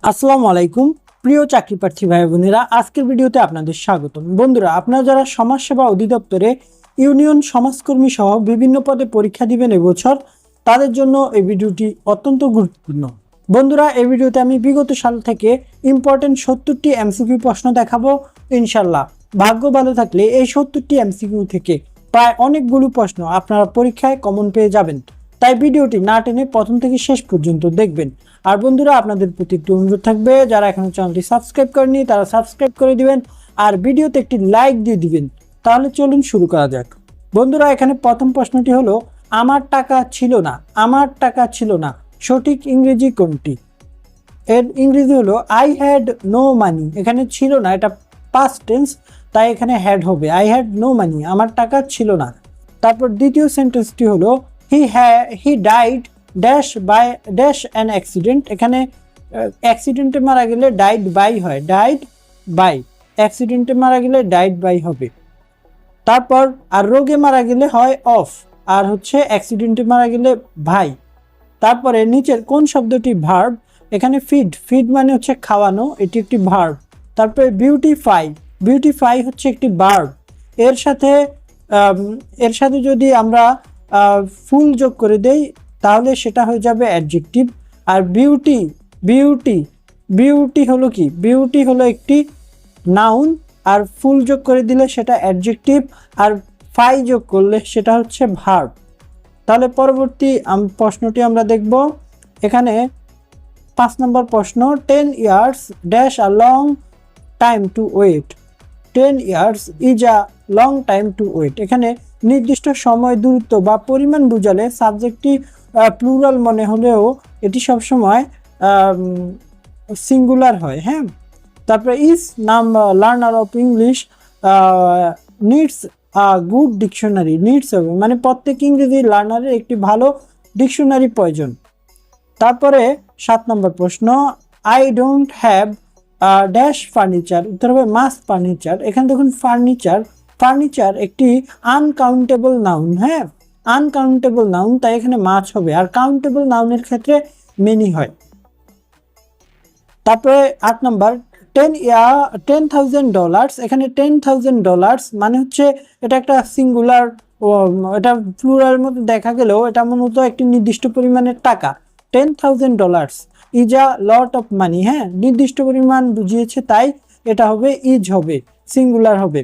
আসসালামু আলাইকুম প্রিয় চাকরি প্রার্থী ভাই বোনেরা, আজকের ভিডিওতে আপনাদের স্বাগতম। বন্ধুরা, আপনারা যারা সমাজসেবা অধিদপ্তরে ইউনিয়ন সমাজকর্মী সহ বিভিন্ন পদে পরীক্ষা দিবেন এবছর, তাদের জন্য এই ভিডিওটি অত্যন্ত গুরুত্বপূর্ণ। বন্ধুরা, এই ভিডিওতে আমি বিগত সাল থেকে ইম্পর্টেন্ট 70টি এমসিকিউ প্রশ্ন দেখাবো। ইনশাল্লাহ ভাগ্য ভালো থাকলে এই 70টি এমসিকিউ থেকে প্রায় অনেকগুলো প্রশ্ন আপনারা পরীক্ষায় কমন পেয়ে যাবেন। তাই ভিডিওটি না টেনে প্রথম থেকে শেষ পর্যন্ত দেখবেন। আর বন্ধুরা, আপনাদের প্রতি একটি অনুরোধ থাকবে, যারা এখনো চ্যানেলটি সাবস্ক্রাইব করেনি তারা সাবস্ক্রাইব করে দিবেন আর ভিডিওতে একটি লাইক দিয়ে দিবেন। তাহলে চলুন শুরু করা যাক। বন্ধুরা, এখানে প্রথম প্রশ্নটি হলো আমার টাকা ছিল না। আমার টাকা ছিল না সঠিক ইংরেজি কোনটি? এর ইংরেজি হলো আই হ্যাড নো মানি। এখানে ছিল না, এটা পাস্ট টেন্স, তাই এখানে হ্যাড হবে। আই হ্যাড নো মানি, আমার টাকা ছিল না। তারপর দ্বিতীয় সেন্টেন্সটি হলো he died dash by dash an accident. এখানে অ্যাক্সিডেন্টে মারা গেলে ডাইড বাই হয়, ডাইড বাই। অ্যাক্সিডেন্টে মারা গেলে ডাইড বাই হবে। তারপর আর রোগে মারা গেলে হয় অফ, আর হচ্ছে অ্যাক্সিডেন্টে মারা গেলে ভাই। তারপরে নিচের কোন শব্দটি ভার্ব? এখানে ফিড, ফিড মানে হচ্ছে খাওয়ানো, এটি একটি ভার্ব। তারপরে বিউটিফাই, বিউটিফাই হচ্ছে একটি ভার্ব। এর সাথে এর সাথে যদি আমরা ফুল যোগ করে দেই তাহলে সেটা হয়ে যাবে অ্যাডজেক্টিভ। আর বিউটি, বিউটি, বিউটি হলো কি? বিউটি হলো একটি নাউন, আর ফুল যোগ করে দিলে সেটা অ্যাডজেক্টিভ, আর ফাই যোগ করলে সেটা হচ্ছে ভার্ব। তাহলে পরবর্তী প্রশ্নটি আমরা দেখব। এখানে 5 নম্বর প্রশ্ন, 10 years dash a long time to wait. 10 years is a long time to wait. এখানে নির্দিষ্ট সময়, দূরত্ব বা পরিমাণ বোঝালে সাবজেক্টটি প্লুরাল মনে হলেও এটি সবসময় সিঙ্গুলার হয়। হ্যাঁ, তারপরে is learner of English needs good dictionary. Needs হবে মানে প্রত্যেক ইংরেজি লার্নারের একটি ভালো ডিকশনারি প্রয়োজন। তারপরে 7 নম্বর প্রশ্ন, I don't have dash furniture. উত্তর হবে মাস ফার্নিচার। এখানে দেখুন ফার্নিচার, ফার্নিচার একটি আনকাউন্টেবল নাউন। হ্যাঁ, আনকাউন্টেবল নাউন, তাই এখানে মাছ হবে। আর কাউন্টেবল নাউনের ক্ষেত্রে মেনি হয়। তারপরে 8 নম্বর, $10,000। এখানে $10,000 মানে হচ্ছে এটা একটা সিঙ্গুলার, এটা প্লুরাল মধ্যে দেখা গেলেও এটা মূলত একটি নির্দিষ্ট পরিমাণের টাকা। $10,000 is a lot of money. হ্যাঁ, নির্দিষ্ট পরিমাণ বুঝিয়েছে, তাই এটা হবে ইজ, হবে সিঙ্গুলার হবে।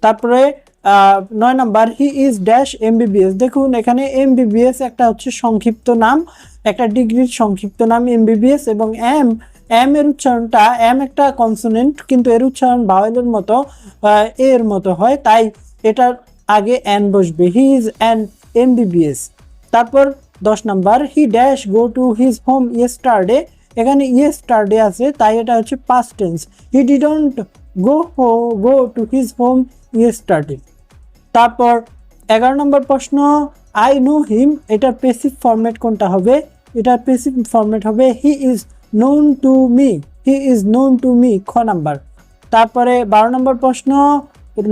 তারপরে 9 নম্বর, হি ইজ ড্যাশ এমবিবিএস। দেখুন এখানে এমবিবিএস একটা হচ্ছে সংক্ষিপ্ত নাম, একটা ডিগ্রির সংক্ষিপ্ত নাম এমবিবিএস। এবং এম এর উচ্চারণটা, এম একটা কনসোনেন্ট কিন্তু এর উচ্চারণ ভাওয়েলের মতো এর মতো হয়, তাই এটার আগে এন বসবে। He is an MBBS. তারপর 10 number, he dash go to his home yesterday. এখানে ইয়েস্টারডে আছে, তাই এটা হচ্ছে past tense. He didn't go to his home yesterday. তারপর 11 নম্বর প্রশ্ন, আই নো হিম। এটার পেসিভ ফরম্যাট কোনটা হবে? এটার পেসিভ ফরম্যাট হবে he is known to me. He is known to me, খ নাম্বার। তারপরে 12 নম্বর প্রশ্ন,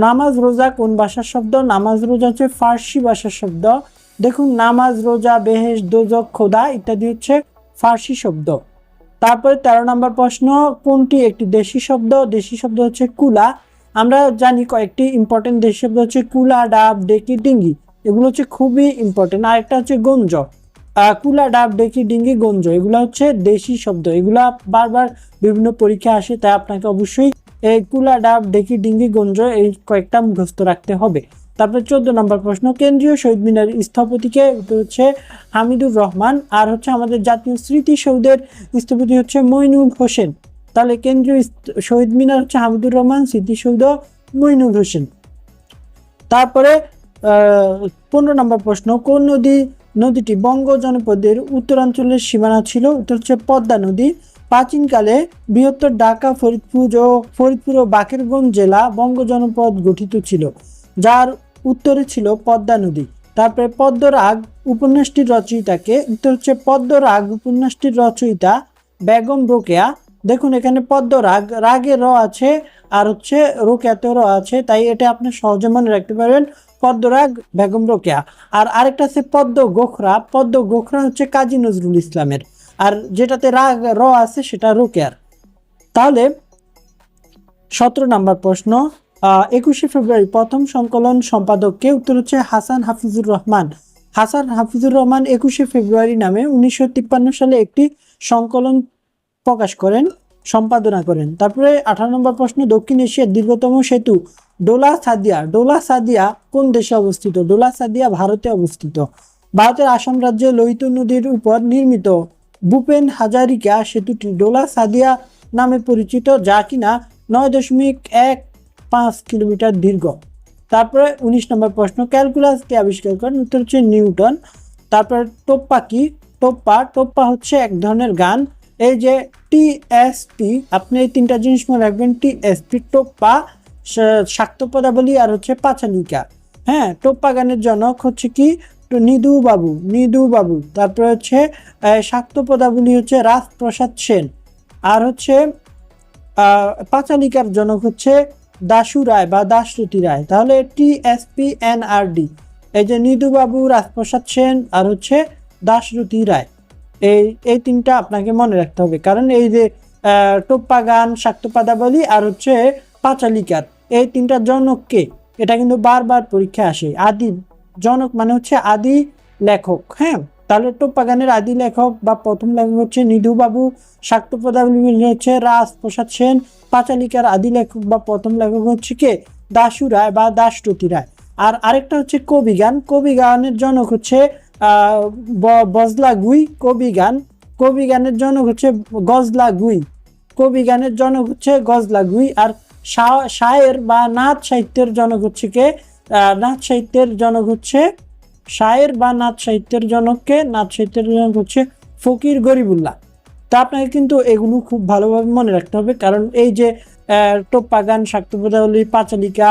নামাজ রোজা কোন ভাষার শব্দ? নামাজ রোজা হচ্ছে ফার্সি ভাষার শব্দ। দেখুন নামাজ, রোজা, বেহেশত, দোজখ, খোদা ইত্যাদি হচ্ছে ফার্সি শব্দ। তারপরে 13 নম্বর প্রশ্ন, কোনটি একটি দেশি শব্দ? দেশি শব্দ হচ্ছে কুলা। আমরা জানি কয়েকটি ইম্পর্টেন্ট দেশি শব্দ হচ্ছে কুলা, ডাব, ডেকি, ডিঙ্গি, এগুলো হচ্ছে খুবই ইম্পর্টেন্ট। আর একটা হচ্ছে গঞ্জ। কুলা, ডাব, ডেকি, ডিঙ্গি, গঞ্জ, এগুলো হচ্ছে দেশি শব্দ। এগুলা বারবার বিভিন্ন পরীক্ষা আসে, তাই আপনাকে অবশ্যই এই কুলা, ডাব, ডেকি, ডিঙ্গি, গঞ্জ এই কয়েকটা মুখস্থ রাখতে হবে। তারপরে 14 নম্বর প্রশ্ন, কেন্দ্রীয় শহীদ মিনার স্থপতিকে? হচ্ছে হামিদুর রহমান। আর হচ্ছে আমাদের জাতীয় স্মৃতিসৌধের স্থপতি হচ্ছে মইনুল হোসেন। তাহলে কেন্দ্রীয় শহীদ মিনার হচ্ছে হামিদুর রহমান, স্মৃতিসৌধ মইনুল হোসেন। তারপরে 15 নম্বর প্রশ্ন, কোন নদীটি বঙ্গ জনপদের উত্তরাঞ্চলের সীমানা ছিল? উত্তর হচ্ছে পদ্মা নদী। প্রাচীনকালে বৃহত্তর ঢাকা, ফরিদপুর ও বাকেরগঞ্জ জেলা বঙ্গ জনপদ গঠিত ছিল, যার উত্তরে ছিল পদ্মা নদী। তারপরে পদ্মরাগ উপন্যাসটির রচয়িতাকে? উত্তর হচ্ছে পদ্মরাগ উপন্যাসটির রচয়িতা বেগম রোকেয়া। দেখুন এখানে পদ্মরাগ, রাগে র আছে আর হচ্ছে রোকেয়াতে র আছে, তাই এটা আপনি সহজে মনে রাখতে পারবেন, পদ্মরাগ বেগম রোকেয়া। আর আরেকটা আছে পদ্ম গোখরা। পদ্ম গোখরা হচ্ছে কাজী নজরুল ইসলামের, আর যেটাতে রাগ র আছে সেটা রোকেয়ার। তাহলে 17 নম্বর প্রশ্ন, 21শে ফেব্রুয়ারি প্রথম সংকলন সম্পাদক কে? উত্তর হচ্ছে হাসান হাফিজুর রহমান। হাসান হাফিজুর রহমান 21শে ফেব্রুয়ারি নামে 1953 সালে একটি সংকলন প্রকাশ করেন, সম্পাদনা করেন। তারপরে 18 নম্বর প্রশ্ন, দক্ষিণ এশিয়ার দীর্ঘতম সেতু ডোলা সাদিয়া। ডোলা সাদিয়া কোন দেশে অবস্থিত? ডোলা সাদিয়া ভারতে অবস্থিত। ভারতের আসাম রাজ্যে লোহিত নদীর উপর নির্মিত ভূপেন হাজারিকা সেতুটি ডোলা সাদিয়া নামে পরিচিত, যা কিনা 9.15 কিলোমিটার দীর্ঘ। তারপরে 19 নম্বর প্রশ্ন, ক্যালকুলাস কে আবিষ্কার করেন? উত্তর হচ্ছে নিউটন। তারপরে টোপ্পা কি? টোপ্পা হচ্ছে এক ধরনের গান। এই যে টিএসপি, আপনি এই তিনটা জিনিস মনে রাখবেন। টিএসপি টোপ্পা, শাক্ত পদাবলী আর হচ্ছে পাঁচালিকা। হ্যাঁ, টোপ্পা গানের জনক হচ্ছে কি? নিধু বাবু। তারপরে হচ্ছে শাক্ত পদাবলী হচ্ছে রাজপ্রসাদ সেন, আর হচ্ছে পাঁচালিকার জনক হচ্ছে দাশু রায় বা দাশরথী রায়। তাহলে TSPNRD, এই যে নিধু বাবু, রাজপ্রসাদ সেন আর হচ্ছে দাশরথী রায়, এই তিনটা আপনাকে মনে রাখতে হবে। কারণ এই যে টোপ্পা গান, শাক্ত পদাবলী আর হচ্ছে পাঁচালিকার, এই তিনটা জনক কে? এটা কিন্তু বারবার পরীক্ষা আসে। আদি জনক মানে হচ্ছে আদি লেখক। হ্যাঁ, তাহলে টোপ্পা গানের আদি লেখক বা প্রথম লেখক হচ্ছে নিধু বাবু, শাক্ত পদাবলী হচ্ছে রাজপ্রসাদ সেন, পাঁচালিকার আদি লেখক বা প্রথম লেখক হচ্ছে কে? দাশু রায় বা দাশরথী রায়। আর আরেকটা হচ্ছে কবি গানের জনক হচ্ছে বজলা গুই। কবি গানের জনক হচ্ছে গজলা গুই। আর শায়ের বা নাথ সাহিত্যের জনক হচ্ছে কে? নাথ সাহিত্যের জনক হচ্ছে ফকির গরিবুল্লাহ। তা আপনাকে কিন্তু এগুলো খুব ভালোভাবে মনে রাখতে হবে, কারণ এই যে টোপ্পা গান, শাক্ত পদাবলী, পাঁচালিকা,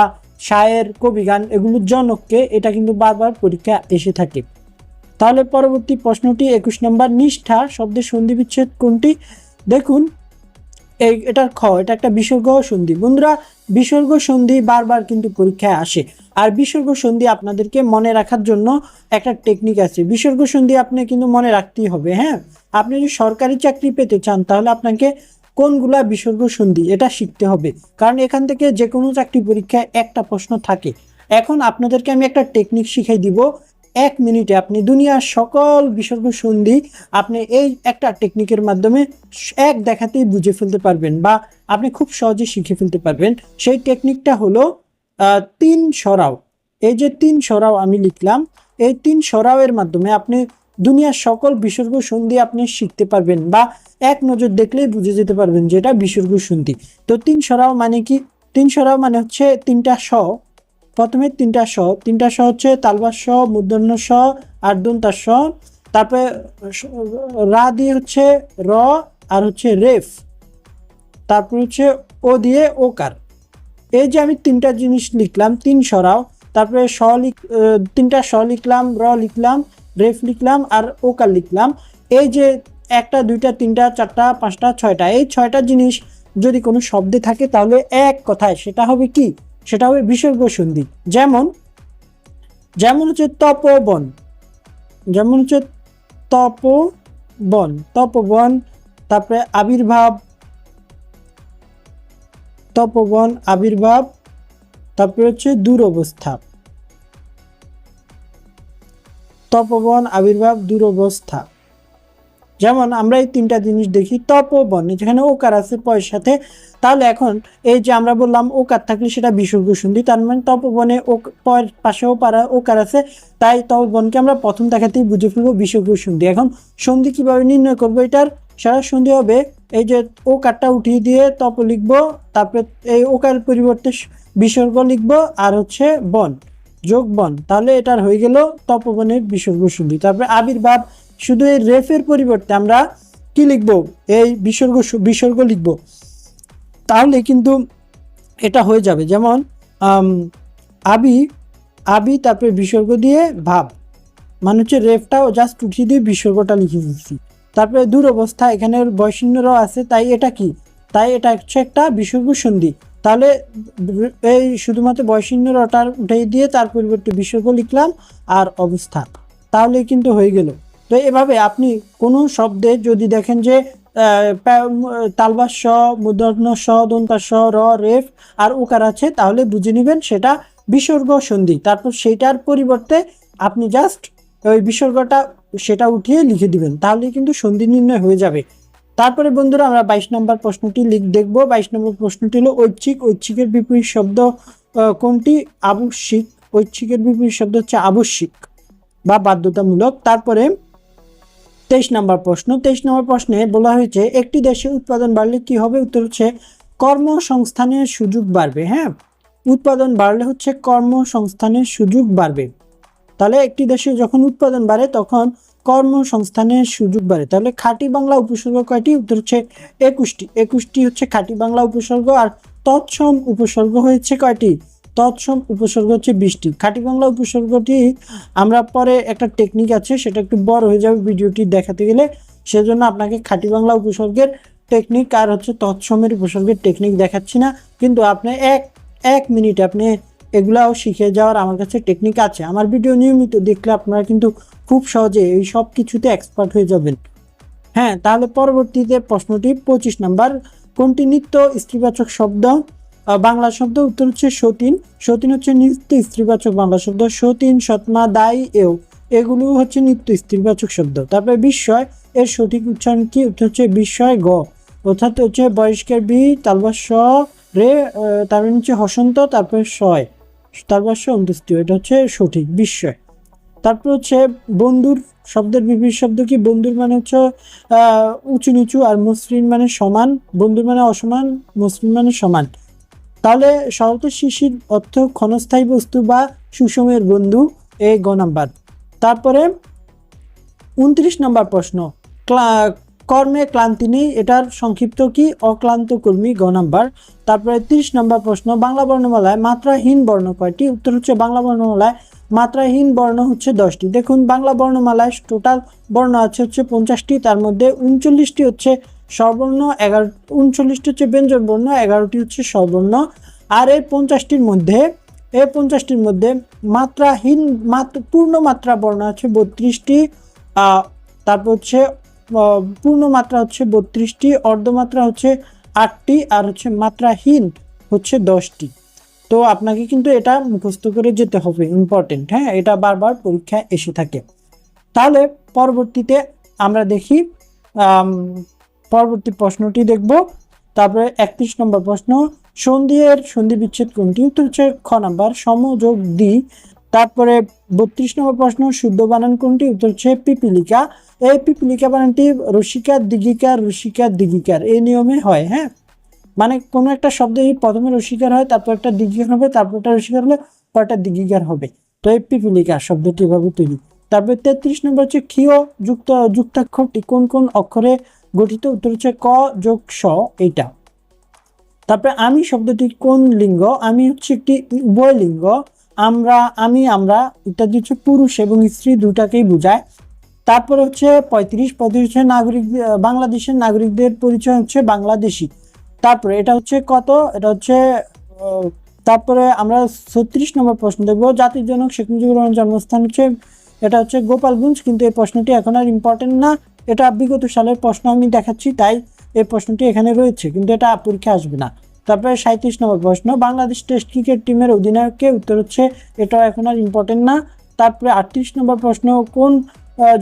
শায়ের, কবি গান, এগুলোর জনককে, এটা কিন্তু বারবার পরীক্ষা এসে থাকে। তাহলে পরবর্তী প্রশ্নটি 21 নম্বর, নিষ্ঠা শব্দের সন্ধি বিচ্ছেদ কোনটি? দেখুন, এটা একটা বিসর্গ সন্ধি। বন্ধুরা, বিসর্গ সন্ধি বারবার কিন্তু পরীক্ষায় আসে। আর বিসর্গ সন্ধি আপনাদেরকে মনে রাখার জন্য একটা টেকনিক আছে। বিসর্গ সন্ধি আপনি কিন্তু মনে রাখতেই হবে। হ্যাঁ, আপনি যদি সরকারি চাকরি পেতে চান তাহলে আপনাকে কোনগুলা বিসর্গ সন্ধি এটা শিখতে হবে, কারণ এখান থেকে যে কোনো চাকরি পরীক্ষায় একটা প্রশ্ন থাকে। এখন আপনাদেরকে আমি একটা টেকনিক শিখাই দিব। 1 মিনিটে আপনি দুনিয়ার সকল বিসর্গ সন্ধি আপনি এই একটা টেকনিকের মাধ্যমে এক দেখাতেই বুঝে ফেলতে পারবেন, বা আপনি খুব সহজে শিখে ফেলতে পারবেন। সেই টেকনিকটা হলো 3 সরাও। এই যে 3 সরাও আমি লিখলাম, এই 3 সরাওয়ের মাধ্যমে আপনি দুনিয়ার সকল বিসর্গ সন্ধি আপনি শিখতে পারবেন, বা এক নজর দেখলেই বুঝে যেতে পারবেন যে এটা বিসর্গ সন্ধি। তো 3 সরাও মানে কি? 3 সরাও মানে হচ্ছে 3টা স। প্রথমে 3টা স হচ্ছে তালবাস স, মূর্ধন্য স আর দন্তাস স। তারপরে রা দিয়ে হচ্ছে র আর হচ্ছে রেফ। তারপর হচ্ছে ও দিয়ে ওকার। এই যে আমি 3টা জিনিস লিখলাম, 3 সরাও। তারপরে 3টা স লিখলাম, র লিখলাম, রেফ লিখলাম আর ওকার লিখলাম। এই যে 1টা 2টা 3টা 4টা 5টা 6টা, এই 6টা জিনিস যদি কোনো শব্দে থাকে তাহলে এক কথায় সেটা হবে কি? সেটা হবে বিসর্গ সন্ধি। যেমন হচ্ছে তপবন, তপবন। তারপরে আবির্ভাব, তারপরে হচ্ছে দুরবস্থা, দুরবস্থা। যেমন আমরা এই 3টা জিনিস দেখি। তপবন, যেখানে ওকার আছে পয়ের সাথে, তাহলে এখন এই যে আমরা বললাম ওকার থাকলে সেটা বিসর্গ সন্ধি, তার মানে তপবনে পয়ের পাশেও ওকার আছে, তাই তপবনকে আমরা প্রথম দেখাতেই বুঝে ফেলবো বিসর্গ সন্ধি। এখন সন্ধি কিভাবে নির্ণয় করবো? এটার সারা সন্ধি হবে এই যে ওকারটা উঠিয়ে দিয়ে তপ লিখবো, তারপরে এই ওকার পরিবর্তে বিসর্গ লিখবো আর হচ্ছে বন, যোগ বন, তাহলে এটার হয়ে গেল তপবনের বিসর্গ সন্ধি। তারপরে আবির্ভাব, শুধু এই রেফের পরিবর্তে আমরা কি লিখবো? এই বিসর্গ লিখবো, তাহলে কিন্তু এটা হয়ে যাবে। যেমন আবি তারপরে বিসর্গ দিয়ে ভাব, মানে হচ্ছে রেফটাও জাস্ট উঠিয়ে দিয়ে বিসর্গটা লিখে দিচ্ছি। তারপরে দুরবস্থা, এখানে বয়সিন্নরাও আছে, তাই এটা কি? তাই এটা হচ্ছে একটা বিসর্গ সন্ধি। তাহলে এই শুধুমাত্র বয়সিন্নরাটার উঠে দিয়ে তার পরিবর্তে বিসর্গ লিখলাম আর অবস্থা, তাহলে কিন্তু হয়ে গেল। তো এভাবে আপনি কোনো শব্দে যদি দেখেন যে তালবাস স, মূর্ধন্য স, দন্তা স, র, রেফ আর ওকার আছে, তাহলে বুঝে নেবেন সেটা বিসর্গ সন্ধি। তারপর সেটার পরিবর্তে আপনি জাস্ট ওই বিসর্গটা সেটা উঠিয়ে লিখে দিবেন, তাহলে কিন্তু সন্ধি নির্ণয় হয়ে যাবে। তারপরে বন্ধুরা আমরা 22 নম্বর প্রশ্নটি দেখব। 22 নম্বর প্রশ্নটি হলো ঐচ্ছিক। ঐচ্ছিকের বিপরীত শব্দ কোনটি? আবশ্যিক। ঐচ্ছিকের বিপরীত শব্দ হচ্ছে আবশ্যিক বা বাধ্যতামূলক। তারপরে 23 নম্বর প্রশ্ন। 23 নম্বর প্রশ্নে বলা হয়েছে একটি দেশে উৎপাদন বাড়লে কি হবে? উত্তর হচ্ছে কর্মসংস্থানের সুযোগ বাড়বে। হ্যাঁ, উৎপাদন বাড়লে হচ্ছে কর্মসংস্থানের সুযোগ বাড়বে। তাহলে একটি দেশে যখন উৎপাদন বাড়ে তখন কর্মসংস্থানের সুযোগ বাড়ে। তাহলে খাঁটি বাংলা উপসর্গ কয়টি? উত্তর হচ্ছে 21টি। 21টি হচ্ছে খাঁটি বাংলা উপসর্গ। আর তৎসম উপসর্গ হয়েছে কয়টি? তৎসম উপসর্গ হচ্ছে 20টি। খাঁটি বাংলা উপসর্গটি আমরা পরে একটা টেকনিক আছে, সেটা একটু বড় হয়ে যাবে ভিডিওটি দেখাতে গেলে, সেজন্য আপনাকে খাঁটি বাংলা উপসর্গের টেকনিক আর হচ্ছে তৎসমের উপসর্গের টেকনিক দেখাচ্ছি না, কিন্তু আপনি এক মিনিটে আপনি এগুলাও শিখে যাওয়ার আমার কাছে টেকনিক আছে। আমার ভিডিও নিয়মিত দেখলে আপনারা কিন্তু খুব সহজে এই সব কিছুতে এক্সপার্ট হয়ে যাবেন। হ্যাঁ, তাহলে পরবর্তীতে প্রশ্নটি 25 নাম্বার। কোনটি নিত্য স্ত্রীবাচক শব্দ? বাংলা শব্দ? উত্তর হচ্ছে সতীন। সতীন হচ্ছে নিত্য স্ত্রীবাচক বাংলা শব্দ। সতীন, সৎমা, দায়ী, এগুলো হচ্ছে নিত্য স্ত্রীবাচক শব্দ। তারপরে বিস্ময়, এর সঠিক উচ্চারণ কি? উত্তর হচ্ছে বিস্ময় গ, অর্থাৎ হচ্ছে বয়স্কের বি, তালবাস স, রে, তারপরে হচ্ছে হসন্ত, তারপরে শয়, তালবাস স অন্ত্যেষ্টিয়, এটা হচ্ছে সঠিক বিস্ময়। তারপর হচ্ছে বন্ধুর শব্দের বিপরীত শব্দ কি? বন্ধুর মানে হচ্ছে উঁচু নিচু, আর মসৃণ মানে সমান। বন্ধুর মানে অসমান, মসৃণ মানে সমান। তাহলে শরৎ শিশির অর্থ ক্ষণস্থায়ী বস্তু বা সুষমের বন্ধু, এই গ নাম্বার। তারপরে 29 নম্বর প্রশ্ন। কর্মে ক্লান্তি নেই, এটার সংক্ষিপ্ত কি? অক্লান্ত কর্মী, গ নাম্বার। তারপরে 30 নম্বর প্রশ্ন। বাংলা বর্ণমালায় মাত্রাহীন বর্ণ কয়টি? উত্তর হচ্ছে বাংলা বর্ণমালায় মাত্রাহীন বর্ণ হচ্ছে 10টি। দেখুন বাংলা বর্ণমালায় টোটাল বর্ণ আছে হচ্ছে 50টি, তার মধ্যে 39টি হচ্ছে স্বরবর্ণ, 39টি হচ্ছে ব্যঞ্জন বর্ণ, 11টি হচ্ছে স্বরবর্ণ। আর এই 50টির মধ্যে মাত্রাহীন পূর্ণ মাত্রা বর্ণ আছে 32টি। তারপর হচ্ছে পূর্ণ মাত্রা হচ্ছে 32টি, অর্ধমাত্রা হচ্ছে 8টি, আর হচ্ছে মাত্রাহীন হচ্ছে 10টি। তো আপনাকে কিন্তু এটা মুখস্থ করে যেতে হবে, ইম্পর্টেন্ট। হ্যাঁ, এটা বারবার পরীক্ষায় এসে থাকে। তাহলে পরবর্তীতে আমরা দেখি পরবর্তী প্রশ্নটি দেখব। তারপরে 31 নম্বর প্রশ্ন। সন্ধি এর সন্ধি বিচ্ছেদ কোনটি? উত্তর হচ্ছে খ নাম্বার, সম যোগ দ্বি। তারপরে 32 নম্বর প্রশ্ন। শুদ্ধ বানান কোনটি? উত্তর হচ্ছে পিপিলিকা। এই পিপিলিকা বানানটি রসিকার দিগিকার, রসিকার দিগিকার এই নিয়মে হয়। হ্যাঁ, মানে কোনো একটা শব্দ প্রথমে রসিকার হয়, তারপর একটা দিগিকার হবে, তারপর একটা রসিকার হলে পরটা দিগিকার হবে। তো এই পিপিলিকা শব্দটি এভাবে তৈরি। তারপরে 33 নম্বর হচ্ছে ক্ষীয় যুক্তাক্ষরটি কোন কোন অক্ষরে গঠিত? উত্তর হচ্ছে ক যোগ স, এইটা। তারপরে আমি শব্দটি কোন লিঙ্গ? আমি হচ্ছে একটি উভয় লিঙ্গ। আমরা, আমরা ইত্যাদি হচ্ছে পুরুষ এবং স্ত্রী দুটাকেই বোঝায়। তারপরে হচ্ছে 35 হচ্ছে নাগরিক, বাংলাদেশের নাগরিকদের পরিচয় হচ্ছে বাংলাদেশি। তারপরে এটা হচ্ছে কত? এটা হচ্ছে তারপরে আমরা 36 নম্বর প্রশ্ন দেখবো। জাতির জনক শেখ মুজিবুর রহমানের জন্মস্থান হচ্ছে, এটা হচ্ছে গোপালগঞ্জ, কিন্তু এই প্রশ্নটি এখন আর ইম্পর্টেন্ট না, এটা বিগত সালের প্রশ্ন আমি দেখাচ্ছি, তাই এই প্রশ্নটি এখানে রয়েছে, কিন্তু এটা পরীক্ষা আসবে না। তারপরে 37 নম্বর প্রশ্ন। বাংলাদেশ টেস্ট ক্রিকেট টিমের অধিনায়ককে? উত্তর হচ্ছে, এটাও এখন আর ইম্পর্টেন্ট না। তারপরে 38 নম্বর প্রশ্ন। কোন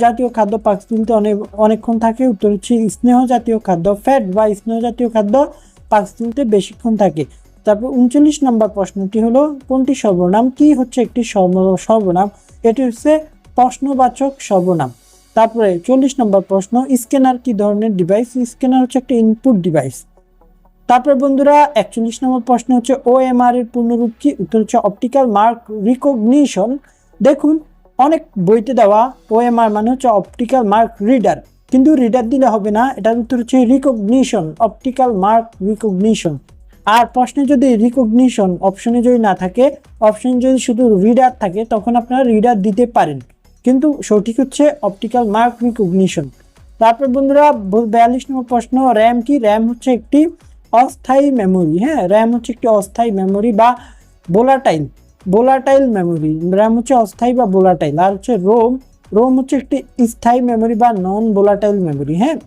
জাতীয় খাদ্য পাকস্থলীতে অনেকক্ষণ থাকে? উত্তর হচ্ছে স্নেহ জাতীয় খাদ্য, ফ্যাট বা স্নেহ জাতীয় খাদ্য পাকস্থলীতে বেশিক্ষণ থাকে। তারপর 39 নম্বর প্রশ্নটি হলো কোনটি সর্বনাম? কি হচ্ছে একটি সর্বনাম? এটি হচ্ছে প্রশ্নবাচক সর্বনাম। তারপরে 40 নম্বর প্রশ্ন। স্ক্যানার কি ধরনের ডিভাইস? স্ক্যানার হচ্ছে একটা ইনপুট ডিভাইস। তারপরে বন্ধুরা 41 নম্বর প্রশ্ন হচ্ছে OMR এর পূর্ণরূপ কি? উত্তর হচ্ছে অপটিক্যাল মার্ক রিকগনিশন। দেখুন অনেক বইতে দেওয়া OMR মানে হচ্ছে অপটিক্যাল মার্ক রিডার, কিন্তু রিডার দিলে হবে না, এটার উত্তর হচ্ছে রিকগনিশন, অপটিক্যাল মার্ক রিকগনিশন। আর প্রশ্নে যদি রিকগনিশন অপশনে যদি না থাকে, অপশনে যদি শুধু রিডার থাকে, তখন আপনারা রিডার দিতে পারেন, কিন্তু সঠিক হচ্ছে অপটিক্যাল মার্ক রিকগনিশন। তারপর বন্ধুরা 42 নম্বর প্রশ্ন। র্যাম কি? র্যাম হচ্ছে একটি অস্থায়ী মেমোরি। হ্যাঁ, র্যাম হচ্ছে একটি অস্থায়ী মেমোরি বা ভোলাটাইল মেমোরি। র্যাম হচ্ছে অস্থায়ী বা ভোলাটাইল। আর হচ্ছে রোম হচ্ছে একটি স্থায়ী মেমোরি বা নন ভোলাটাইল মেমোরি। হ্যাঁ,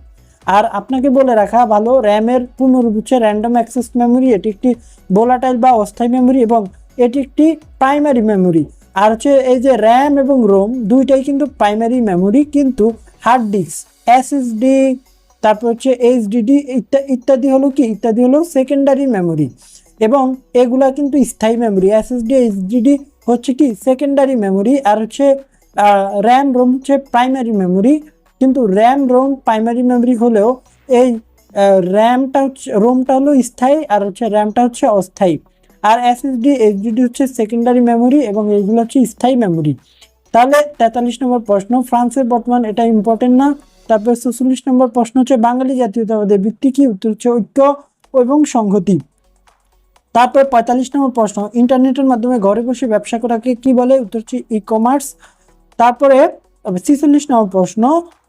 আর আপনাকে বলে রাখা ভালো, র্যামের পূর্ণরূপ হচ্ছে র্যান্ডম অ্যাক্সেস মেমোরি। এটি একটি ভোলাটাইল বা অস্থায়ী মেমোরি এবং এটি একটি প্রাইমারি মেমোরি। আর হচ্ছে এই যে র্যাম এবং রোম দুইটাই কিন্তু প্রাইমারি মেমোরি, কিন্তু হার্ড ডিস্ক, এসএসডি, তারপর হচ্ছে এইচডিডি ইত্যাদি হলো কি, ইত্যাদি হলো সেকেন্ডারি মেমোরি এবং এগুলা কিন্তু স্থায়ী মেমোরি। এসএসডি এইচডিডি হচ্ছে কি সেকেন্ডারি মেমোরি, আর হচ্ছে র্যাম রোম হচ্ছে প্রাইমারি মেমোরি। কিন্তু র্যাম রোম প্রাইমারি মেমোরি হলেও এই র্যামটা হচ্ছে, রোমটা হলো স্থায়ী আর হচ্ছে র্যামটা হচ্ছে অস্থায়ী। আর এসএসডি এইচডিডি হচ্ছে সেকেন্ডারি মেমোরি এবং এইগুলো হচ্ছে স্থায়ী মেমোরি। তাহলে 43 নম্বর প্রশ্ন, ফ্রান্সের বর্তমান, এটা ইম্পর্টেন্ট না। তারপরে 44 নম্বর প্রশ্ন হচ্ছে বাঙালি জাতীয়তাবাদের ভিত্তি কি, উত্তর হচ্ছে ঐক্য এবং সংহতি। তারপর 45 নম্বর প্রশ্ন, ইন্টারনেটের মাধ্যমে ঘরে বসে ব্যবসা করাকে কি বলে, উত্তর হচ্ছে ই কমার্স। তারপরে 46 নম্বর প্রশ্ন,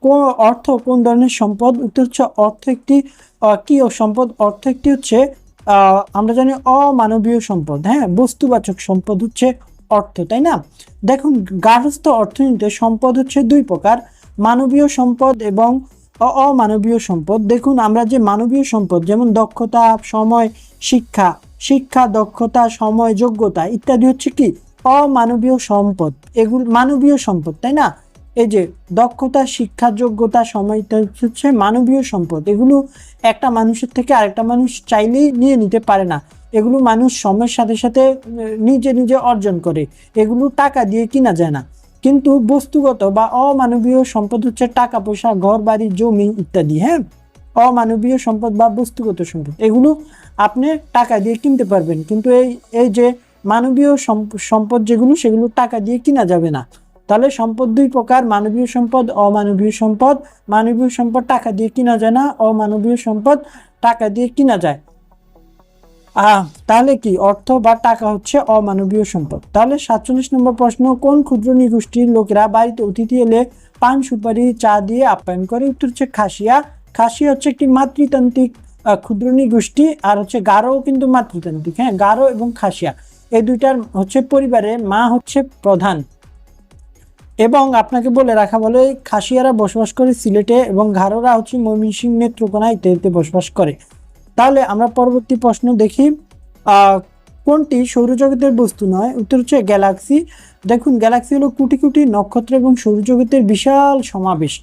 কোন অর্থ কোন ধরনের সম্পদ, উত্তর হচ্ছে অর্থ একটি কি সম্পদ, অর্থ একটি হচ্ছে আমরা জানি অমানবীয় সম্পদ। হ্যাঁ, বস্তুবাচক সম্পদ হচ্ছে অর্থ, তাই না? দেখুন, গার্হস্থ্য অর্থনীতিতে সম্পদ হচ্ছে দুই প্রকার, মানবীয় সম্পদ এবং অমানবীয় সম্পদ। দেখুন, আমরা যে মানবীয় সম্পদ যেমন দক্ষতা, সময়, শিক্ষা, দক্ষতা, সময়, যোগ্যতা ইত্যাদি হচ্ছে কি অমানবীয় সম্পদ। এগুলো মানবীয় সম্পদ, তাই না? এই যে দক্ষতা, শিক্ষা, যোগ্যতা, সময় ইত্যাদি হচ্ছে মানবীয় সম্পদ। এগুলো একটা মানুষের থেকে আরেকটা মানুষ চাইলেই নিয়ে নিতে পারে না। এগুলো মানুষ সময়ের সাথে সাথে নিজে নিজে অর্জন করে, এগুলো টাকা দিয়ে কিনা যায় না। কিন্তু বস্তুগত বা অমানবীয় সম্পদ হচ্ছে টাকা পয়সা, ঘর বাড়ি, জমি ইত্যাদি। হ্যাঁ, অমানবীয় সম্পদ বা বস্তুগত সম্পদ এগুলো আপনি টাকা দিয়ে কিনতে পারবেন, কিন্তু এই যে মানবীয় সম্পদ যেগুলো, সেগুলো টাকা দিয়ে কিনা যাবে না। তাহলে সম্পদ দুই প্রকার, মানবীয় সম্পদ, অমানবীয় সম্পদ। মানবীয় সম্পদ টাকা দিয়ে কিনা যায় না, অমানবীয় সম্পদ টাকা দিয়ে কিনা যায়। তাহলে কি অর্থ বা টাকা হচ্ছে অমানবীয় সম্পদ। তাহলে 47 নম্বর প্রশ্ন, কোন ক্ষুদ্র নৃগোষ্ঠীর লোকেরা বাড়িতে অতিথি এলে পান, সুপারি, চা দিয়ে আপ্যায়ন করে, উত্তর হচ্ছে খাসিয়া। খাসিয়া হচ্ছে একটি মাতৃতান্ত্রিক ক্ষুদ্র নৃগোষ্ঠী, আর হচ্ছে গারো কিন্তু মাতৃতান্ত্রিক। হ্যাঁ, গারো এবং খাসিয়া এই দুইটার হচ্ছে পরিবারে মা হচ্ছে প্রধান। এবং আপনাকে বলে রাখা বলে, খাসিয়ারা বসবাস করে সিলেটে এবং গারোরা হচ্ছে ময়মনসিংহ, নেত্রকোনা ইত্যাদিতে বসবাস করে। তাহলে আমরা পরবর্তী প্রশ্ন দেখি, কোনটি সৌরজগতের বস্তু নয়, উত্তর হচ্ছে গ্যালাক্সি। দেখুন, গ্যালাক্সি হলো কোটি কোটি নক্ষত্র এবং সৌরজগতের বিশাল সমাবেশ,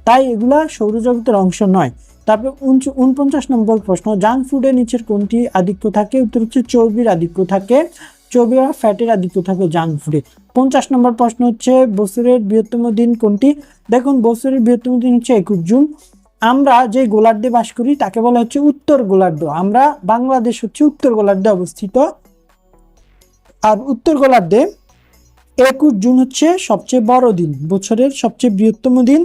তাই এগুলা সৌরজগতের অংশ নয়। তারপর 49 নম্বর প্রশ্ন, জাঙ্ক ফুডের নিচের কোনটি আধিক্য থাকে, উত্তর হচ্ছে চর্বির আধিক্য থাকে, চর্বি বা ফ্যাটের আধিক্য থাকে জাঙ্ক ফুডে। 50 নম্বর প্রশ্ন হচ্ছে বছরের বৃহত্তম দিন কোনটি। দেখুন, বছরের বৃহত্তম দিন হচ্ছে 21 জুন। আমরা যে গোলার্ধে বাস করি তাকে বলা হচ্ছে উত্তর গোলার্ধ। আমরা বাংলাদেশ হচ্ছে উত্তর গোলার্ধে অবস্থিত, আর উত্তর গোলার্ধে 21 জুন হচ্ছে সবচেয়ে বড় দিন, বছরের সবচেয়ে বৃহত্তম দিন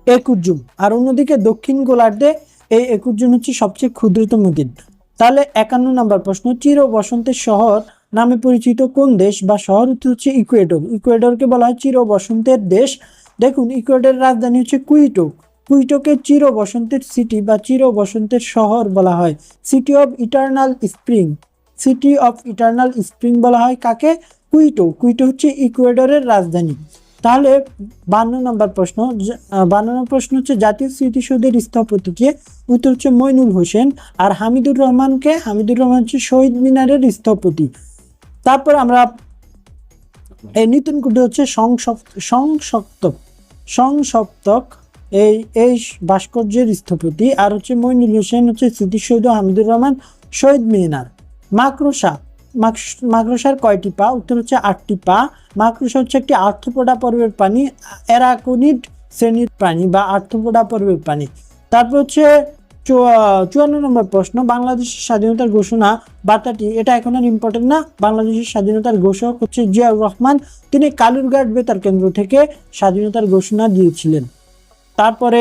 21 জুন। আর অন্যদিকে দক্ষিণ গোলার্ধে এই 21 জুন হচ্ছে সবচেয়ে ক্ষুদ্রতম দিন। তাহলে 51 নম্বর প্রশ্ন, চির বসন্তের শহর নামে পরিচিত কোন দেশ বা শহর, উত্তর হচ্ছে ইকুয়েডর। ইকুয়েডরকে বলা হয় চির বসন্তের দেশ। দেখুন, ইকুয়েডরের রাজধানী হচ্ছে কুইটো। কুইটোকে চির বসন্তের সিটি বা চির বসন্তের শহর বলা হয়, city of eternal spring. City of eternal spring বলা হয় কাকে, কুইটো। কুইটো হচ্ছে ইকুয়েডরের রাজধানী। তাহলে 52 নম্বর প্রশ্ন, 52 নম্বর প্রশ্ন হচ্ছে জাতীয় স্মৃতিসৌধের স্থপতি কে, উত্তর হচ্ছে মইনুল হোসেন। আর হামিদুর রহমান হচ্ছে শহীদ মিনারের স্থপতি। তারপর আমরা এই নতুন কোটি হচ্ছে সংসপ্তক এই ভাস্কর্যের স্থপতি। আর হচ্ছে মইনুল হোসেন হচ্ছে স্মৃতিসৌধ, হামিদুর রহমান শহীদ মিনার। মাকড়সার কয়টি পা, উত্তর হচ্ছে 8টি পা। মাকড়সা হচ্ছে একটি আর্থ্রোপোডা পর্বের প্রাণী, অ্যারাকোনিড শ্রেণীর প্রাণী বা আর্থ্রোপোডা পর্বের প্রাণী। তারপর হচ্ছে 54 নম্বর প্রশ্ন, বাংলাদেশের স্বাধীনতার ঘোষণা বার্তাটি, এটা এখন আর ইম্পর্টেন্ট না। বাংলাদেশের স্বাধীনতার ঘোষক হচ্ছে জিয়াউর রহমান, তিনি কালুরঘাট বেতার কেন্দ্র থেকে স্বাধীনতার ঘোষণা দিয়েছিলেন। তারপরে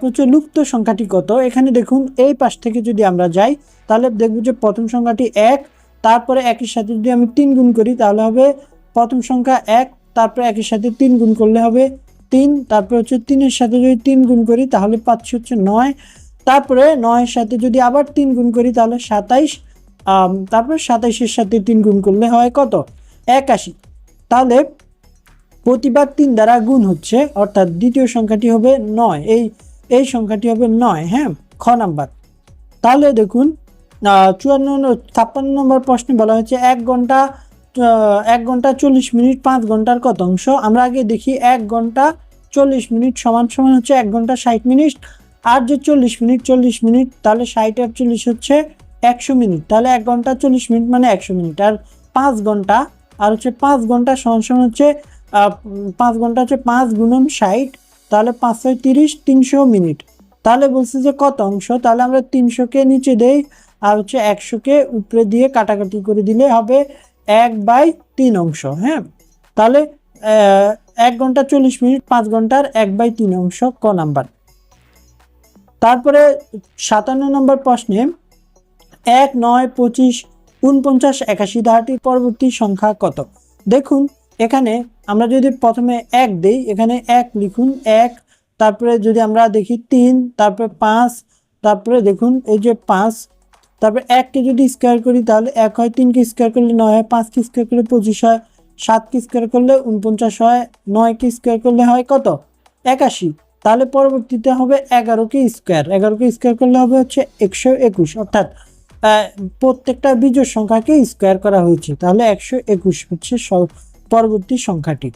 হচ্ছে লুপ্ত সংখ্যাটি কত। এখানে দেখুন, এই পাশ থেকে যদি আমরা যাই তাহলে দেখব যে প্রথম সংখ্যাটি 1, তারপরে একের সাথে যদি আমি 3 গুণ করি তাহলে হবে প্রথম সংখ্যা 1, তারপরে একের সাথে 3 গুণ করলে হবে 3, তারপরে হচ্ছে 3-এর সাথে যদি 3 গুণ করি তাহলে পাচ্ছি হচ্ছে 9, তারপরে 9-এর সাথে যদি আবার 3 গুণ করি তাহলে 27, তারপরে 27-এর সাথে 3 গুণ করলে হয় কত, 81। তাহলে প্রতিবার 3 দ্বারা গুণ হচ্ছে, অর্থাৎ দ্বিতীয় সংখ্যাটি হবে 9, এই সংখ্যাটি হবে 9। হ্যাঁ, খ নাম্বার। তাহলে দেখুন 56 নম্বর প্রশ্নে বলা হয়েছে 1 ঘন্টা 40 মিনিট 5 ঘন্টার কত অংশ। আমরা আগে দেখি 1 ঘন্টা 40 মিনিট সমান সমান হচ্ছে 1 ঘন্টা 60 মিনিট, আর যে 40 মিনিট, তাহলে 60 আর 40 হচ্ছে 100 মিনিট। তাহলে 1 ঘন্টা 40 মিনিট মানে 100 মিনিট, আর 5 ঘন্টা আর হচ্ছে 5 ঘন্টা সমান সমান হচ্ছে 5 ঘন্টা হচ্ছে 5 গুণন 60, তাহলে 5 × 30 300 মিনিট। তাহলে বলছে যে কত অংশ, তাহলে আমরা 300-কে নিচে দেই আর হচ্ছে 100-কে উপরে দিয়ে কাটাকাটি করে দিলে হবে 1/3 অংশ। হ্যাঁ, তাহলে 1 ঘন্টা 40 মিনিট 5 ঘন্টার 1/3 অংশ, ক নাম্বার। তারপরে 57 নম্বর প্রশ্নে 1, 9, 25, 49, 81 ধারাটির পরবর্তী সংখ্যা কত। দেখুন এখানে আমরা যদি প্রথমে 1 দেই, এখানে 1 লিখুন 1, তারপরে যদি আমরা দেখি 3, তারপরে 5, তারপরে দেখুন এই যে 5, তারপরে 1-কে যদি স্কোয়ার করি তাহলে 1 হয়, 3-কে স্কোয়ার করলে 9 হয়, 5-কে স্কোয়ার করলে 25 হয়, 7-কে স্কোয়ার করলে 49 হয়, 9-কে স্কোয়ার করলে হয় কত 81। তাহলে পরবর্তীতে হবে 11-কে স্কোয়ার করলে হবে হচ্ছে 121, অর্থাৎ প্রত্যেকটা বিজোড় সংখ্যাকে স্কোয়ার করা হয়েছে, তাহলে 121 হচ্ছে পরবর্তী সংখ্যাটি।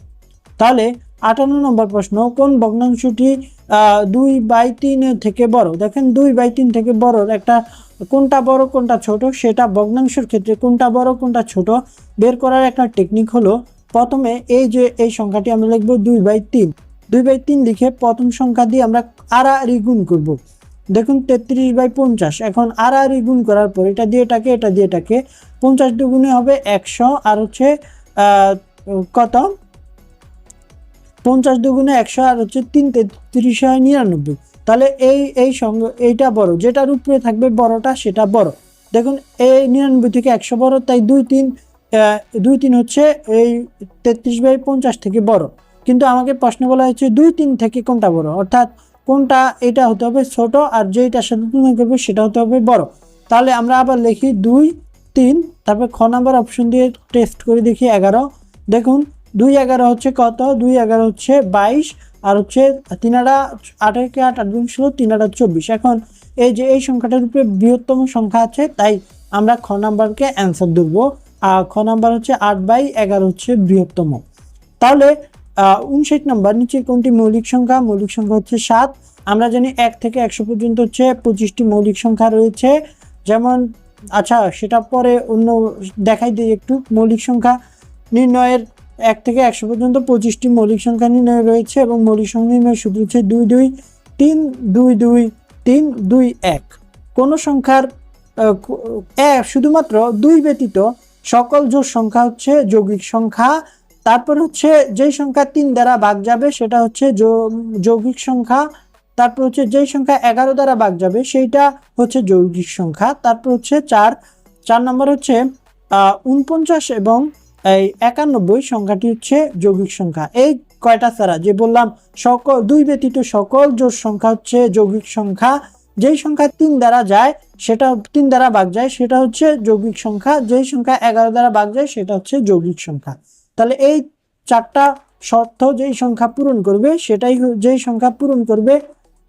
তাহলে 58 নম্বর প্রশ্ন, কোন ভগ্নাংশটি 2/3 থেকে বড়। দেখেন 2/3 থেকে বড় একটা কোনটা বড় কোনটা ছোট, সেটা ভগ্নাংশের ক্ষেত্রে কোনটা বড় কোনটা ছোট বের করার একটা টেকনিক হলো, প্রথমে এই সংখ্যাটি আমরা লিখব 2/3 লিখে প্রথম সংখ্যা দিয়ে আমরা আড়াআড়ি গুণ করব। দেখুন 33/50, এখন আড়াআড়ি গুণ করার পর এটা দিয়ে এটাকে 50 দুগুণে হবে 100, আর হচ্ছে কত 50 দুগুণে 100 আর হচ্ছে 3 33 হয় 99। তাহলে এইটা বড়, যেটার উপরে থাকবে বড়টা সেটা বড়। দেখুন এই 99 থেকে 100 বড়, তাই 2-3 হচ্ছে এই 33/50 থেকে বড়। কিন্তু আমাকে প্রশ্ন বলা হয়েছে 2-3 থেকে কোনটা বড়, অর্থাৎ কোনটা এটা হতে হবে ছোট আর যেটার সাথে তুলনা করবে সেটা হতে হবে বড়। তাহলে আমরা আবার লিখি 2-3, তারপর খ নাম্বার অপশন দিয়ে টেস্ট করে দেখি 11। দেখুন 2-11 হচ্ছে কত, 2-11 হচ্ছে 22, আর হচ্ছে 3-8 8 গুণ 16 3-24। এখন এই সংখ্যাটার উপরে বৃহত্তম সংখ্যা আছে, তাই আমরা খ নাম্বারকে অ্যান্সার দেবো। আর খ নাম্বার হচ্ছে 8/11 হচ্ছে বৃহত্তম। তাহলে 59 নম্বর, নিচে কোনটি মৌলিক সংখ্যা হচ্ছে 7। আমরা জানি 1 থেকে 100 পর্যন্ত হচ্ছে 25টি মৌলিক সংখ্যা রয়েছে, যেমন আচ্ছা সেটা পরে অন্য দেখাই দিই একটু। মৌলিক সংখ্যা নির্ণয়ের 1 থেকে 100 পর্যন্ত 25টি মৌলিক সংখ্যা নির্ণয় রয়েছে, এবং মৌলিক সংখ্যা নির্ণয় সূত্র হচ্ছে 2 2 3 2 2 3 2 1। কোন সংখ্যার শুধুমাত্র 2 ব্যতীত সকল জোড় সংখ্যা হচ্ছে যৌগিক সংখ্যা। তারপর হচ্ছে যেই সংখ্যা 3 দ্বারা ভাগ যাবে সেটা হচ্ছে যৌগিক সংখ্যা। তারপর হচ্ছে যেই সংখ্যা 11 দ্বারা ভাগ যাবে সেইটা হচ্ছে যৌগিক সংখ্যা। তারপর হচ্ছে 4 নম্বর হচ্ছে 49 এবং 91 সংখ্যাটি হচ্ছে যৌগিক সংখ্যা। এই কয়টা ছাড়া যে বললাম সকল 2 ব্যতীত সকল জোড় সংখ্যা হচ্ছে যৌগিক সংখ্যা। যেই সংখ্যা 3 দ্বারা যায় সেটা 3 দ্বারা ভাগ যায় সেটা হচ্ছে যৌগিক সংখ্যা, যেই সংখ্যা 11 দ্বারা ভাগ যায় সেটা হচ্ছে যৌগিক সংখ্যা। তাহলে এই 4টা শর্ত যেই সংখ্যা পূরণ করবে যেই সংখ্যা পূরণ করবে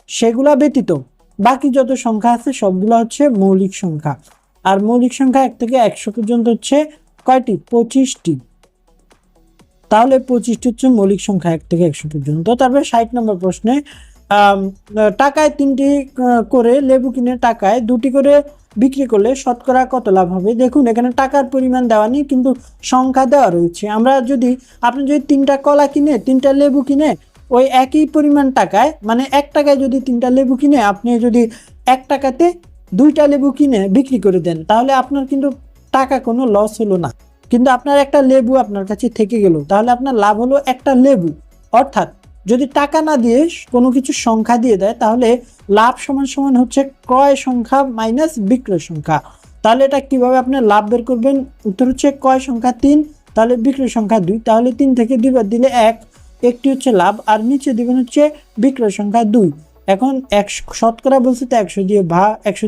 সেগুলা ব্যতীত বাকি যত সংখ্যা আছে সবগুলো হচ্ছে মৌলিক সংখ্যা। আর মৌলিক সংখ্যা 1 থেকে 100 পর্যন্ত হচ্ছে কয়টি 25টি। তাহলে 25টি হচ্ছে মৌলিক সংখ্যা 1 থেকে 100 পর্যন্ত। তারপরে 60 নম্বর প্রশ্নে টাকায় 3টি করে লেবু কিনে টাকায় 2টি করে বিক্রি করলে শতকরা কত লাভ হবে। দেখুন এখানে টাকার পরিমাণ দেওয়া নেই কিন্তু সংখ্যা দেওয়া রয়েছে। আপনি যদি 3টা কলা কিনে 3টা লেবু কিনে ওই একই পরিমাণ টাকায়, মানে 1 টাকায় যদি 3টা লেবু কিনে আপনি যদি 1 টাকাতে 2টা লেবু কিনে বিক্রি করে দেন, তাহলে আপনার কিন্তু টাকা কোনো লস হলো না, কিন্তু আপনার একটা লেবু আপনার কাছে থেকে গেল, তাহলে আপনার লাভ হলো একটা লেবু। অর্থাৎ যদি টাকা না দিয়ে কোনো কিছু সংখ্যা দিয়ে দেয় তাহলে লাভ সমান সমান হচ্ছে ক্রয় সংখ্যা মাইনাস বিক্রয় সংখ্যা। তাহলে এটা কিভাবে আপনি লাভ বের করবেন, উত্তর হচ্ছে ক্রয় সংখ্যা 3, তাহলে বিক্রয় সংখ্যা 2, তাহলে 3 থেকে 2 বাদ দিলে 1, একটি হচ্ছে লাভ, আর নিচে দিবেন হচ্ছে বিক্রয় সংখ্যা 2। এখন 100 শতকরা বলছে তো 100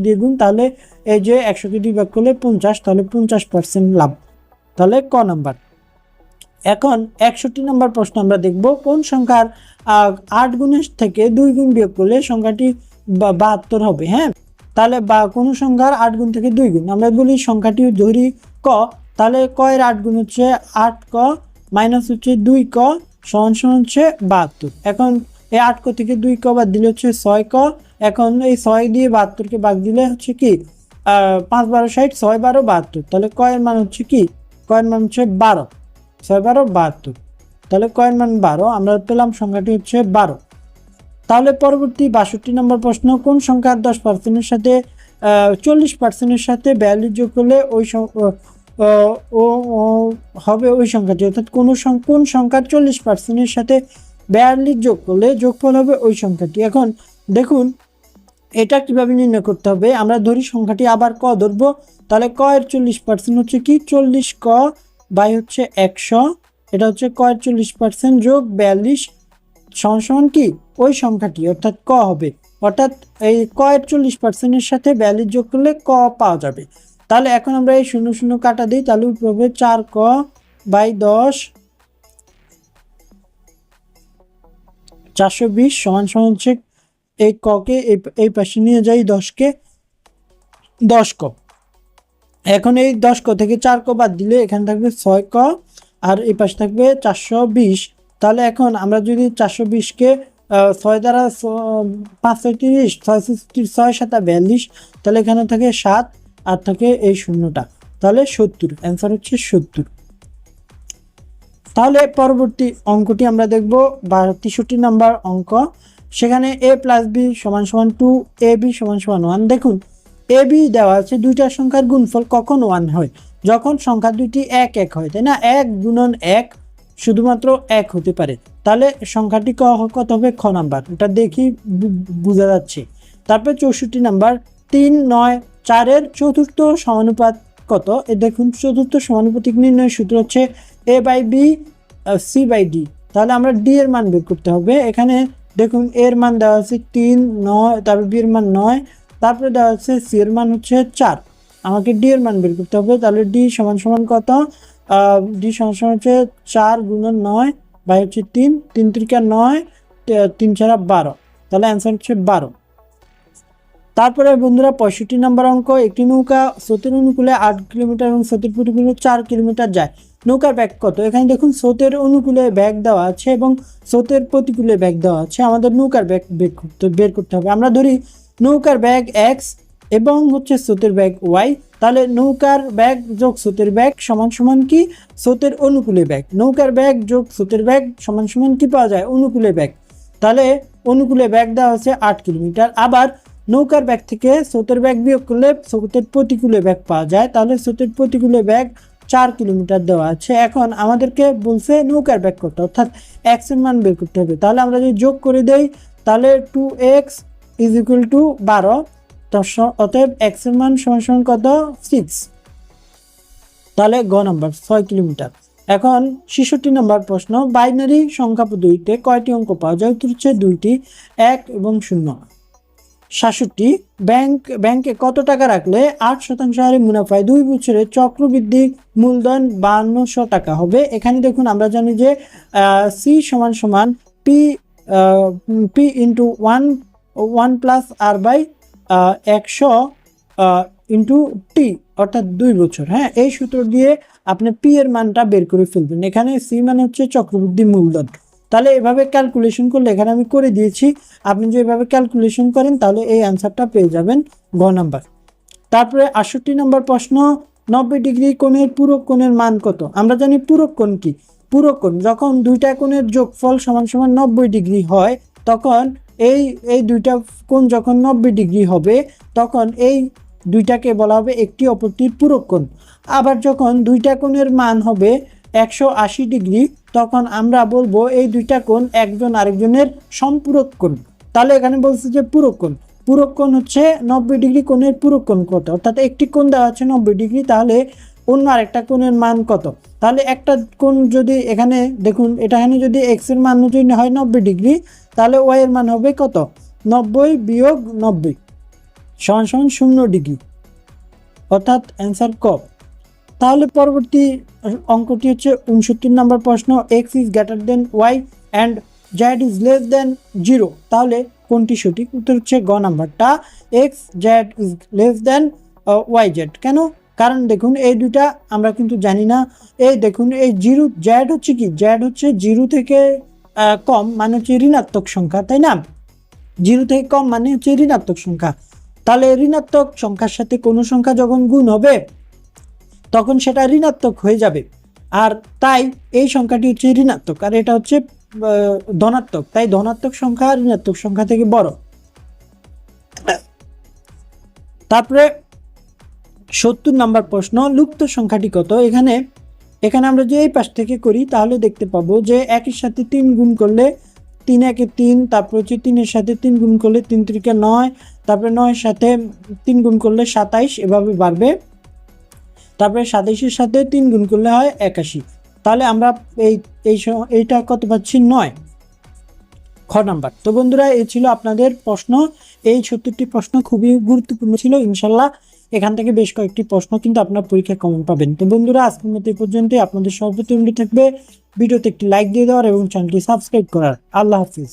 দিয়ে গুণ, তাহলে এই যে 100কে 2 ভাগ করলে 50, তাহলে 50% লাভ। তাহলে ক নাম্বার। এখন 61 নম্বর প্রশ্ন আমরা দেখব, কোন সংখ্যার 8 গুণের থেকে 2 গুণ বিয়োগ করলে সংখ্যাটি 72 হবে। হ্যাঁ, তাহলে বা কোনো সংখ্যার 8 গুণ থেকে 2 গুণ, আমরা বলি সংখ্যাটি ধরি ক, তাহলে ক এর 8 গুণ হচ্ছে 8 ক মাইনাস হচ্ছে 2 ক সমান সমান হচ্ছে 72। এখন এই 8 ক থেকে 2 ক বাদ দিলে হচ্ছে 6 ক। এখন এই 6 দিয়ে 72কে ভাগ দিলে হচ্ছে কি 5 12 60, 6 12 72। তাহলে ক এর মান হচ্ছে কি, ক এর মান হচ্ছে 12, 6 12 72। তাহলে ক এর মান 12, আমরা পেলাম সংখ্যাটি হচ্ছে 12। তাহলে পরবর্তী 62 নম্বর প্রশ্ন, কোন সংখ্যার 10%-এর সাথে 40%-এর সাথে 42 যোগ করলে ওই হবে ওই সংখ্যাটি, অর্থাৎ কোন সংখ্যার 40%-এর সাথে 42 যোগ করলে যোগফল হবে ওই সংখ্যাটি। এখন দেখুন এটা কিভাবে নির্ণয় করতে হবে, আমরা ধরি সংখ্যাটি আবার ক ধরবো, তাহলে ক এর 40% হচ্ছে কি 40 ক বাই হচ্ছে 100, এটা হচ্ছে ক এর 40% যোগ 42 সমান সমান কি ওই সংখ্যাটি, অর্থাৎ ক হবে। অর্থাৎ এই ক এর 40%-এর সাথে 42 যোগ করলে ক পাওয়া যাবে। তাহলে এখন আমরা এই 0 0 কাটা দিই, তাহলে উপরে হবে 4 ক বাই 10 420 সমান সমান হচ্ছে এই ককে এই পাশে নিয়ে যাই 10কে 10 ক। এখন এই 10 ক থেকে 4 ক বাদ দিলে এখানে থাকবে 6 ক আর এই পাশে থাকবে 420। তাহলে এখন আমরা যদি 420কে 6 দ্বারা 5 30 6 7 42, তাহলে এখানে থাকে 7 আর থাকে এই শূন্যটা, তাহলে 70, অ্যান্সার হচ্ছে 70। তাহলে পরবর্তী অঙ্কটি আমরা দেখব 63 নম্বর অঙ্ক, সেখানে a প্লাস b সমান সমান 2, ab সমান সমান 1। দেখুন এ বি দেওয়া আছে, দুইটা সংখ্যার গুণফল কখন 1 হয়, যখন সংখ্যা দুইটি এক এক হয়, তাই না, 1 গুণন 1 শুধুমাত্র 1 হতে পারে। তাহলে সংখ্যাটি কত হবে, খ নাম্বার, এটা দেখি বোঝা যাচ্ছে। তারপর 64 নাম্বার, 3 9 4 এর চতুর্থ সমানুপাত কত। এ দেখুন চতুর্থ সমানুপাতিক নির্ণয়ের সূত্র হচ্ছে a by B C by D. তাহলে আমরা ডি এর মান বের করতে হবে। এখানে দেখুন এর মান দেওয়া আছে 3 9, তারপর বি এর মান 9, তারপরে দেওয়া আছে সি এর মান হচ্ছে 4, আমাকে ডি এর মান বের করতে হবে। তাহলে ডি সমান সমান কত, ডি সমান সমান হচ্ছে 4 গুণন 9 বাই হচ্ছে 3, 3 3 9, 3 4 12, তাহলে অ্যান্সার হচ্ছে 12। তারপরে বন্ধুরা 65 নম্বর অঙ্ক, একটি নৌকা স্রোতের অনুকূলে 8 কিলোমিটার এবং স্রোতের প্রতিকূলে 4 কিলোমিটার যায়, নৌকার ব্যাগ কত। এখানে দেখুন স্রোতের অনুকূলে ব্যাগ দেওয়া আছে এবং স্রোতের প্রতিকূলে ব্যাগ দেওয়া আছে, আমাদের নৌকার ব্যাগ বের করতে হবে। আমরা ধরি নৌকার ব্যাগ এক্স এবং হচ্ছে স্রোতের ব্যাগ ওয়াই, তাহলে নৌকার ব্যাগ যোগ স্রোতের ব্যাগ সমান সমান কি স্রোতের অনুকূলে ব্যাগ, নৌকার ব্যাগ যোগ স্রোতের ব্যাগ সমান সমান কি পাওয়া যায়, অনুকূলে ব্যাগ। তাহলে অনুকূলে ব্যাগ দেওয়া হচ্ছে 8 কিলোমিটার। আবার নৌকার ব্যাগ থেকে স্রোতের ব্যাগ বিয়োগ করলে স্রোতের প্রতিকূলে ব্যাগ পাওয়া যায়, তাহলে স্রোতের প্রতিকূলে ব্যাগ 4 কিলোমিটার দেওয়া আছে। এখন আমাদেরকে বলছে নৌকার ব্যাগ কত, অর্থাৎ এক্স এর মান বের করতে হবে। তাহলে আমরা যদি যোগ করে দেই, তাহলে 2x ইজ ইকুয়াল টু 12, অতএব এক্স এর মান সমান সমান কত, 6। তাহলে গ নাম্বার 6 কিলোমিটার। এখন 66 নম্বর প্রশ্ন, বাইনারি সংখ্যা পদ্ধতিতে কয়টি অঙ্ক পাওয়া যায়, উত্তর হচ্ছে 2টি, 1 এবং 0। 67, ব্যাংকে কত টাকা রাখলে 8% হারে মুনাফায় 2 বছরে চক্রবৃদ্ধি মূলধন 5200 টাকা হবে। এখানে দেখুন আমরা জানি যে সি সমান সমান P into 1 plus R by 100 into T, অর্থাৎ 2 বছর। হ্যাঁ, এই সূত্র দিয়ে আপনি পি এর মানটা বের করে ফেলবেন। এখানে সি মানে হচ্ছে চক্রবৃদ্ধি মূলধন, তাহলে এভাবে ক্যালকুলেশন করলে, এখানে আমি করে দিয়েছি, আপনি যদি এভাবে ক্যালকুলেশন করেন তাহলে এই অ্যান্সারটা পেয়ে যাবেন, গ নাম্বার। তারপরে 68 নম্বর প্রশ্ন, 90 ডিগ্রি কোণের পূরক কোণের মান কত। আমরা জানি পূরক কোণ কি, পূরক কোণ যখন দুইটা কোণের যোগফল সমান সমান 90 ডিগ্রি হয়, তখন এই দুইটা কোণ যখন 90 ডিগ্রি হবে তখন এই দুইটাকে বলা হবে একটি অপরটির পূরক কোণ। আবার যখন দুইটা কোণের মান হবে 180 ডিগ্রি, তখন আমরা বলবো এই দুইটা কোণ একজন আরেকজনের সম্পূরক কোণ। তাহলে এখানে বলছে যে পূরক কোণ, পূরক কোণ হচ্ছে 90 ডিগ্রি কোণের পূরক কোণ কত, অর্থাৎ একটি কোণ দেওয়া আছে 90 ডিগ্রি, তাহলে অন্য আরেকটা কোণের মান কত। তাহলে একটা কোণ যদি এখানে দেখুন, এখানে যদি এক্স এর মান যদি হয় 90 ডিগ্রি, তাহলে ওয়াই এর মান হবে কত, 90 বিয়োগ 90 সমান সমান 0 ডিগ্রি, অর্থাৎ অ্যান্সার ক। তাহলে পরবর্তী অঙ্কটি হচ্ছে 69 নম্বর প্রশ্ন, X is greater than Y and Z is less than 0। তাহলে কোনটি সঠিক? উত্তর হচ্ছে গ নাম্বারটা, X Z is less than Y Z. কেন? কারণ দেখুন এই দুইটা আমরা কিন্তু জানি না। এই দেখুন এই জিরো, জেড হচ্ছে কি, জেড হচ্ছে 0 থেকে কম মানে হচ্ছে ঋণাত্মক সংখ্যা, তাই না? 0 থেকে কম মানে হচ্ছে ঋণাত্মক সংখ্যা। তাহলে ঋণাত্মক সংখ্যার সাথে কোনো সংখ্যা যখন গুণ হবে তখন সেটা ঋণাত্মক হয়ে যাবে, আর তাই এই সংখ্যাটি হচ্ছে ঋণাত্মক, আর এটা হচ্ছে ধনাত্মক, তাই ধনাত্মক সংখ্যা ঋণাত্মক সংখ্যা থেকে বড়। তারপরে 70 নম্বর প্রশ্ন, লুপ্ত সংখ্যাটি কত? এখানে আমরা যে এই পাশ থেকে করি তাহলে দেখতে পাবো যে একের সাথে 3 গুণ করলে 3 একে 3, তারপর হচ্ছে 3-এর সাথে 3 গুণ করলে 3 3-কে 9, তারপরে 9-এর সাথে 3 গুণ করলে 27, এভাবে বাড়বে। তারপরে 27-এর সাথে 3 গুণ করলে হয় 81। তাহলে আমরা এইটা কত পাচ্ছি? 9, খ নাম্বার। তো বন্ধুরা এই ছিল আপনাদের প্রশ্ন। এই 70টি প্রশ্ন খুবই গুরুত্বপূর্ণ ছিল। ইনশাল্লাহ এখান থেকে বেশ কয়েকটি প্রশ্ন কিন্তু আপনার পরীক্ষায় কমন পাবেন। তো বন্ধুরা আজকের মতো এই পর্যন্তই। আপনাদের সর্বপ্রতি অনুরোধ থাকবে ভিডিওতে একটি লাইক দিয়ে দেওয়ার এবং চ্যানেলটি সাবস্ক্রাইব করার। আল্লাহ হাফিজ।